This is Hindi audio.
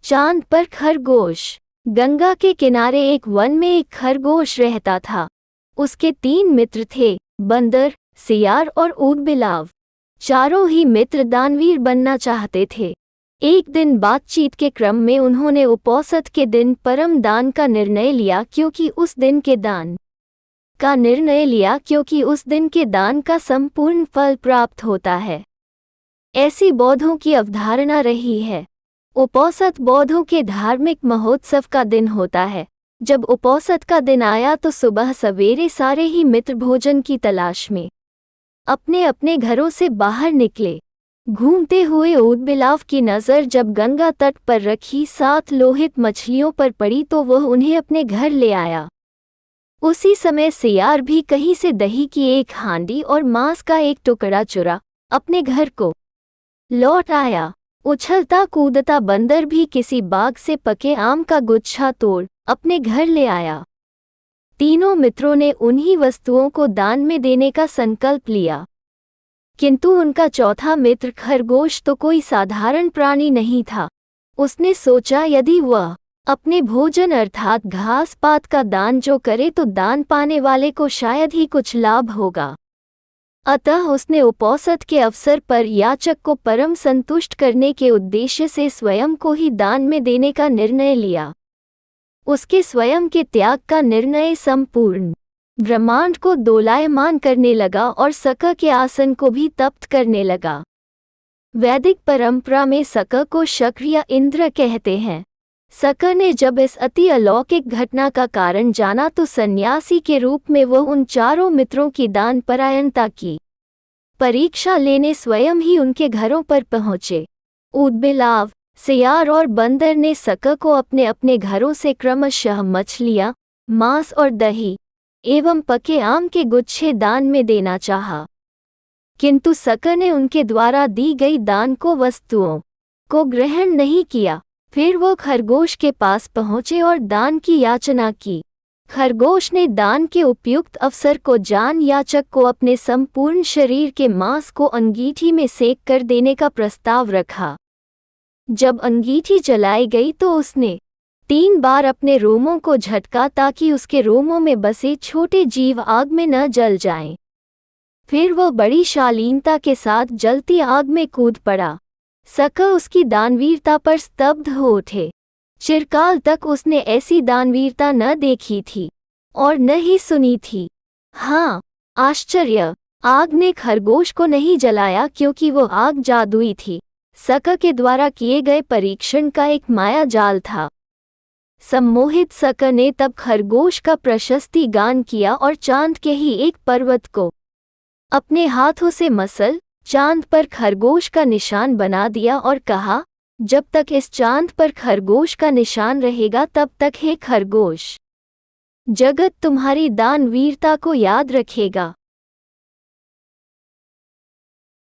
चांद पर खरगोश। गंगा के किनारे एक वन में एक खरगोश रहता था। उसके 3 मित्र थे, बंदर, सियार और ऊदबिलाव। चारों ही मित्र दानवीर बनना चाहते थे। एक दिन बातचीत के क्रम में उन्होंने उपोषद के दिन परम दान का निर्णय लिया, क्योंकि उस दिन के दान का संपूर्ण फल प्राप्त होता है। ऐसी बौद्धों की अवधारणा रही है। उपोषद बौद्धों के धार्मिक महोत्सव का दिन होता है। जब उपोषद का दिन आया तो सुबह सवेरे सारे ही मित्र भोजन की तलाश में अपने अपने घरों से बाहर निकले। घूमते हुए ऊदबिलाव की नज़र जब गंगा तट पर रखी 7 लोहित मछलियों पर पड़ी तो वह उन्हें अपने घर ले आया। उसी समय सियार भी कहीं से दही की एक हांडी और मांस का एक टुकड़ा चुरा अपने घर को लौट आया। उछलता कूदता बंदर भी किसी बाग से पके आम का गुच्छा तोड़ अपने घर ले आया। तीनों मित्रों ने उन्हीं वस्तुओं को दान में देने का संकल्प लिया, किंतु उनका चौथा मित्र खरगोश तो कोई साधारण प्राणी नहीं था। उसने सोचा यदि वह अपने भोजन अर्थात घास पात का दान जो करे तो दान पाने वाले को शायद ही कुछ लाभ होगा। अतः उसने उपोषद के अवसर पर याचक को परम संतुष्ट करने के उद्देश्य से स्वयं को ही दान में देने का निर्णय लिया। उसके स्वयं के त्याग का निर्णय संपूर्ण ब्रह्मांड को दोलायमान करने लगा और सक के आसन को भी तप्त करने लगा। वैदिक परंपरा में सक को शक्र या इंद्र कहते हैं। सक ने जब इस अति अलौकिक घटना का कारण जाना तो सन्यासी के रूप में वह उन चारों मित्रों की दान परायणता की परीक्षा लेने स्वयं ही उनके घरों पर पहुँचे। ऊदबिलाव, सियार और बंदर ने सक को अपने अपने घरों से क्रमशः मछलियाँ, मांस और दही एवं पके आम के गुच्छे दान में देना चाहा, किंतु सक ने उनके द्वारा दी गई दान को वस्तुओं को ग्रहण नहीं किया। फिर वो खरगोश के पास पहुँचे और दान की याचना की। खरगोश ने दान के उपयुक्त अवसर को जान याचक को अपने संपूर्ण शरीर के मांस को अंगीठी में सेक कर देने का प्रस्ताव रखा। जब अंगीठी जलाई गई तो उसने 3 बार अपने रोमों को झटका ताकि उसके रोमों में बसे छोटे जीव आग में न जल जाएं। फिर वह बड़ी शालीनता के साथ जलती आग में कूद पड़ा। सक उसकी दानवीरता पर स्तब्ध हो उठे। चिरकाल तक उसने ऐसी दानवीरता न देखी थी और न ही सुनी थी। हाँ, आश्चर्य! आग ने खरगोश को नहीं जलाया क्योंकि वो आग जादुई थी। सक के द्वारा किए गए परीक्षण का एक माया जाल था। सम्मोहित सक ने तब खरगोश का प्रशस्ति गान किया और चांद के ही एक पर्वत को अपने हाथों से मसल चांद पर खरगोश का निशान बना दिया और कहा, जब तक इस चांद पर खरगोश का निशान रहेगा तब तक हे खरगोश, जगत तुम्हारी दानवीरता को याद रखेगा।